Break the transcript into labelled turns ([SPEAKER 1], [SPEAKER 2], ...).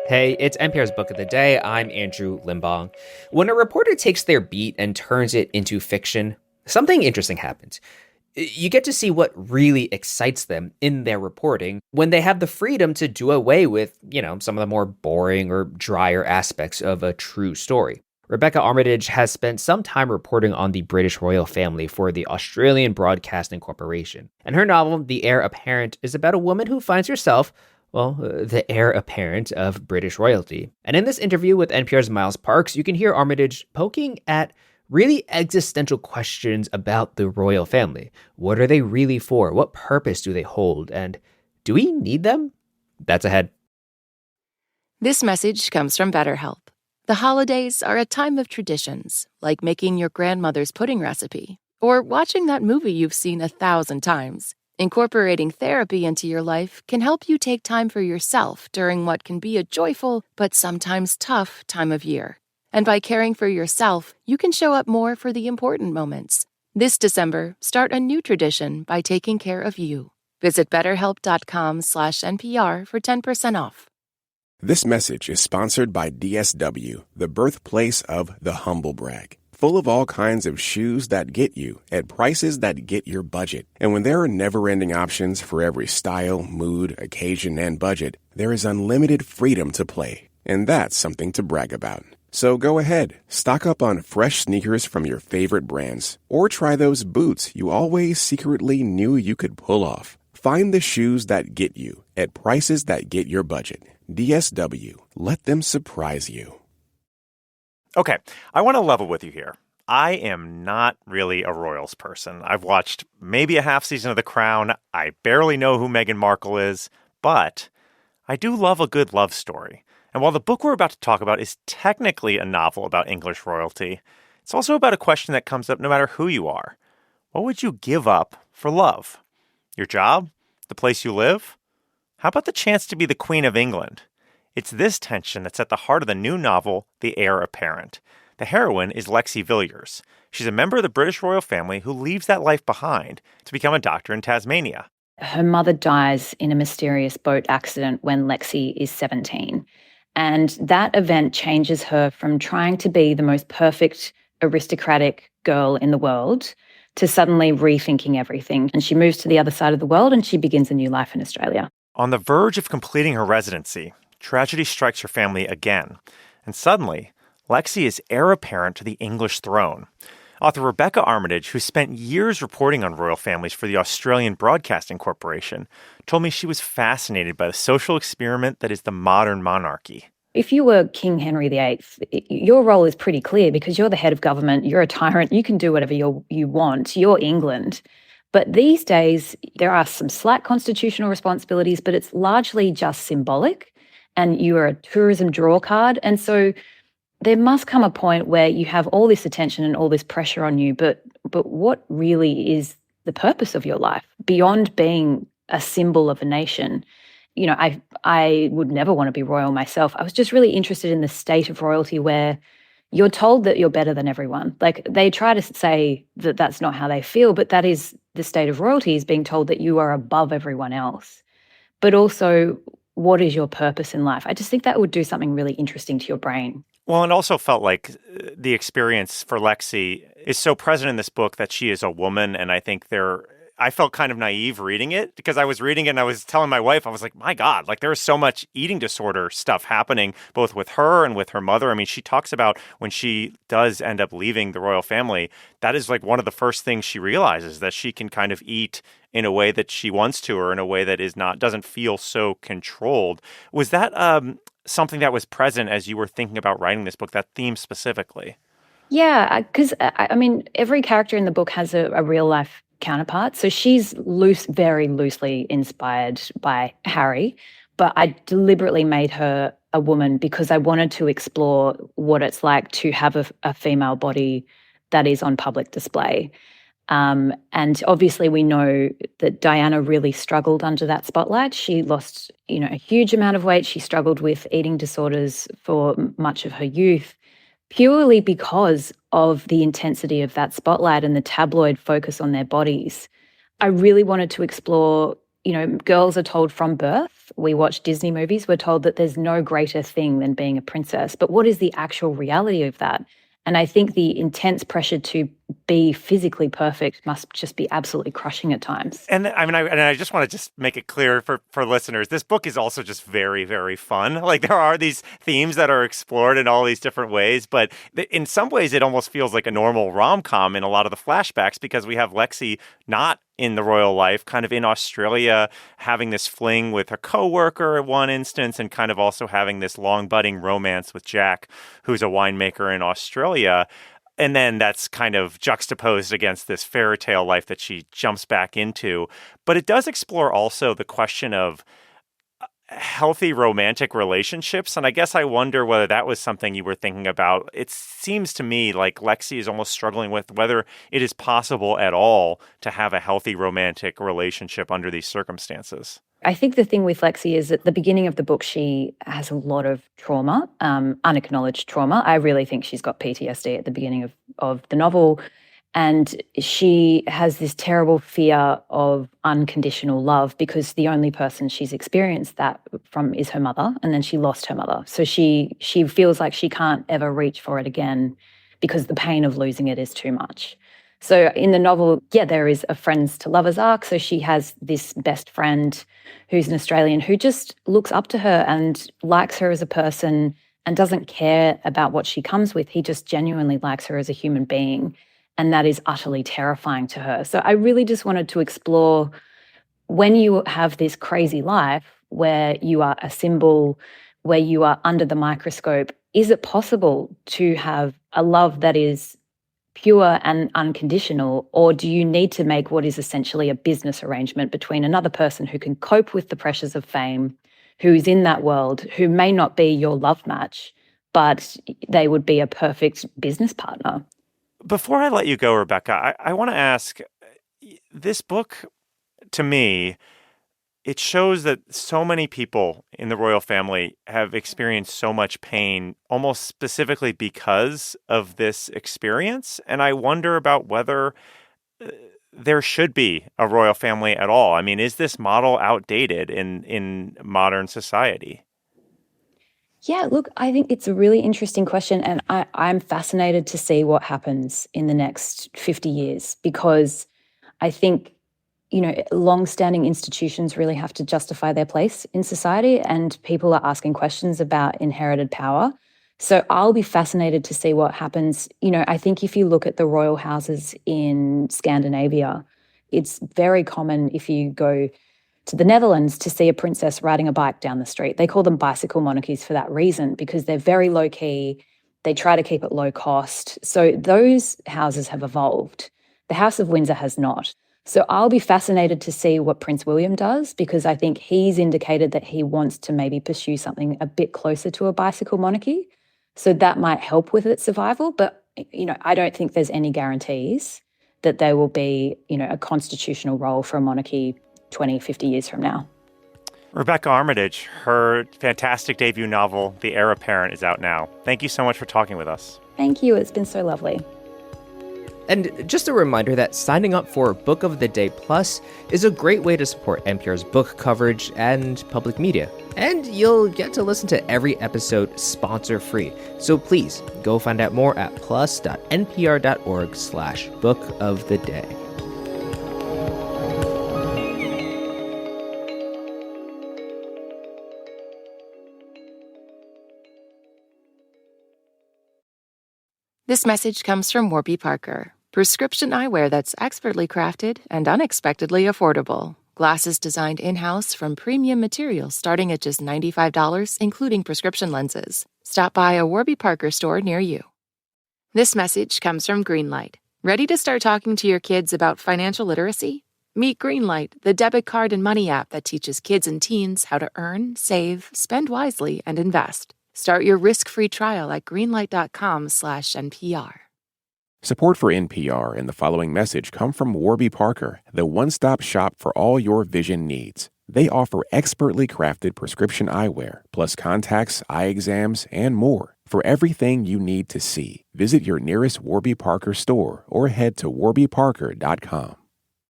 [SPEAKER 1] Hey, it's NPR's Book of the Day. I'm Andrew Limbong. When a reporter takes their beat and turns it into fiction, something interesting happens. You get to see what really excites them in their reporting when they have the freedom to do away with, some of the more boring or drier aspects of a true story. Rebecca Armitage has spent some time reporting on the British royal family for the Australian Broadcasting Corporation. And her novel, The Heir Apparent, is about a woman who finds herself the heir apparent of British royalty. And in this interview with NPR's Miles Parks, you can hear Armitage poking at really existential questions about the royal family. What are they really for? What purpose do they hold? And do we need them? That's ahead.
[SPEAKER 2] This message comes from BetterHelp. The holidays are a time of traditions, like making your grandmother's pudding recipe or watching that movie you've seen 1,000 times. Incorporating therapy into your life can help you take time for yourself during what can be a joyful but sometimes tough time of year. And by caring for yourself, you can show up more for the important moments. This December, start a new tradition by taking care of you. Visit betterhelp.com/NPR for 10% off.
[SPEAKER 3] This message is sponsored by DSW, the birthplace of the humble brag. Full of all kinds of shoes that get you at prices that get your budget. And when there are never-ending options for every style, mood, occasion, and budget, there is unlimited freedom to play. And that's something to brag about. So go ahead, stock up on fresh sneakers from your favorite brands, or try those boots you always secretly knew you could pull off. Find the shoes that get you at prices that get your budget. DSW, let them surprise you.
[SPEAKER 4] Okay, I want to level with you here. I am not really a royals person. I've watched maybe a half season of The Crown. I barely know who Meghan Markle is, but I do love a good love story. And while the book we're about to talk about is technically a novel about English royalty, it's also about a question that comes up no matter who you are. What would you give up for love? Your job? The place you live? How about the chance to be the Queen of England? It's this tension that's at the heart of the new novel, The Heir Apparent. The heroine is Lexi Villiers. She's a member of the British royal family who leaves that life behind to become a doctor in Tasmania.
[SPEAKER 5] Her mother dies in a mysterious boat accident when Lexi is 17. And that event changes her from trying to be the most perfect, aristocratic girl in the world to suddenly rethinking everything. And she moves to the other side of the world and she begins a new life in Australia.
[SPEAKER 4] On the verge of completing her residency, tragedy strikes her family again. And suddenly, Lexi is heir apparent to the English throne. Author Rebecca Armitage, who spent years reporting on royal families for the Australian Broadcasting Corporation, told me she was fascinated by the social experiment that is the modern monarchy.
[SPEAKER 5] If you were King Henry VIII, your role is pretty clear because you're the head of government, you're a tyrant, you can do whatever you want, you're England. But these days, there are some slight constitutional responsibilities, but it's largely just symbolic, and you are a tourism draw card. And so there must come a point where you have all this attention and all this pressure on you, but what really is the purpose of your life beyond being a symbol of a nation? You know, I would never want to be royal myself. I was just really interested in the state of royalty where you're told that you're better than everyone. Like, they try to say that that's not how they feel, but that is the state of royalty, is being told that you are above everyone else. But also, what is your purpose in life? I just think that would do something really interesting to your brain.
[SPEAKER 4] Well, it also felt like the experience for Lexi is so present in this book that she is a woman, and I think I felt kind of naive reading it because I was reading it and I was telling my wife, I was like, my God, like there is so much eating disorder stuff happening both with her and with her mother. I mean, she talks about when she does end up leaving the royal family, that is like one of the first things she realizes, that she can kind of eat in a way that she wants to, or in a way that doesn't feel so controlled. Was that something that was present as you were thinking about writing this book, that theme specifically?
[SPEAKER 5] Yeah, because I mean, every character in the book has a real life counterpart. So she's very loosely inspired by Harry, but I deliberately made her a woman because I wanted to explore what it's like to have a female body that is on public display. And obviously we know that Diana really struggled under that spotlight. She lost, a huge amount of weight. She struggled with eating disorders for much of her youth, purely because of the intensity of that spotlight and the tabloid focus on their bodies. I really wanted to explore, girls are told from birth life. We watch Disney movies, we're told that there's no greater thing than being a princess. But what is the actual reality of that? And I think the intense pressure to be physically perfect must just be absolutely crushing at times.
[SPEAKER 4] And I just want to just make it clear for listeners, this book is also just very, very fun. Like, there are these themes that are explored in all these different ways, but in some ways it almost feels like a normal rom-com in a lot of the flashbacks, because we have Lexi not in the royal life, kind of in Australia, having this fling with her coworker at one instance, and kind of also having this long budding romance with Jack, who's a winemaker in Australia. And then that's kind of juxtaposed against this fairy tale life that she jumps back into. But it does explore also the question of healthy romantic relationships. And I guess I wonder whether that was something you were thinking about. It seems to me like Lexi is almost struggling with whether it is possible at all to have a healthy romantic relationship under these circumstances.
[SPEAKER 5] I think the thing with Lexi is at the beginning of the book, she has a lot of trauma, unacknowledged trauma. I really think she's got PTSD at the beginning of the novel. And she has this terrible fear of unconditional love because the only person she's experienced that from is her mother, and then she lost her mother. So she feels like she can't ever reach for it again because the pain of losing it is too much. So in the novel, there is a friends to lovers arc. So she has this best friend who's an Australian who just looks up to her and likes her as a person and doesn't care about what she comes with. He just genuinely likes her as a human being. And that is utterly terrifying to her. So I really just wanted to explore, when you have this crazy life where you are a symbol, where you are under the microscope, is it possible to have a love that is pure and unconditional, or do you need to make what is essentially a business arrangement between another person who can cope with the pressures of fame, who's in that world, who may not be your love match, but they would be a perfect business partner?
[SPEAKER 4] Before I let you go, Rebecca, I want to ask, this book, to me, it shows that so many people in the royal family have experienced so much pain, almost specifically because of this experience. And I wonder about whether there should be a royal family at all. I mean, is this model outdated in modern society?
[SPEAKER 5] Yeah, look, I think it's a really interesting question, and I'm fascinated to see what happens in the next 50 years, because I think, long-standing institutions really have to justify their place in society, and people are asking questions about inherited power. So I'll be fascinated to see what happens. I think if you look at the royal houses in Scandinavia, it's very common if you go to the Netherlands to see a princess riding a bike down the street. They call them bicycle monarchies for that reason, because they're very low key. They try to keep it low cost. So those houses have evolved. The House of Windsor has not. So I'll be fascinated to see what Prince William does, because I think he's indicated that he wants to maybe pursue something a bit closer to a bicycle monarchy. So that might help with its survival. But, I don't think there's any guarantees that there will be, a constitutional role for a monarchy 20, 50 years from now.
[SPEAKER 4] Rebecca Armitage, her fantastic debut novel, The Heir Apparent, is out now. Thank you so much for talking with us.
[SPEAKER 5] Thank you. It's been so lovely.
[SPEAKER 1] And just a reminder that signing up for Book of the Day Plus is a great way to support NPR's book coverage and public media. And you'll get to listen to every episode sponsor-free. So please go find out more at plus.npr.org/book of the day.
[SPEAKER 2] This message comes from Warby Parker, prescription eyewear that's expertly crafted and unexpectedly affordable. Glasses designed in-house from premium materials starting at just $95, including prescription lenses. Stop by a Warby Parker store near you. This message comes from Greenlight. Ready to start talking to your kids about financial literacy? Meet Greenlight, the debit card and money app that teaches kids and teens how to earn, save, spend wisely, and invest. Start your risk-free trial at greenlight.com/NPR.
[SPEAKER 3] Support for NPR and the following message come from Warby Parker, the one-stop shop for all your vision needs. They offer expertly crafted prescription eyewear, plus contacts, eye exams, and more. For everything you need to see, visit your nearest Warby Parker store or head to warbyparker.com.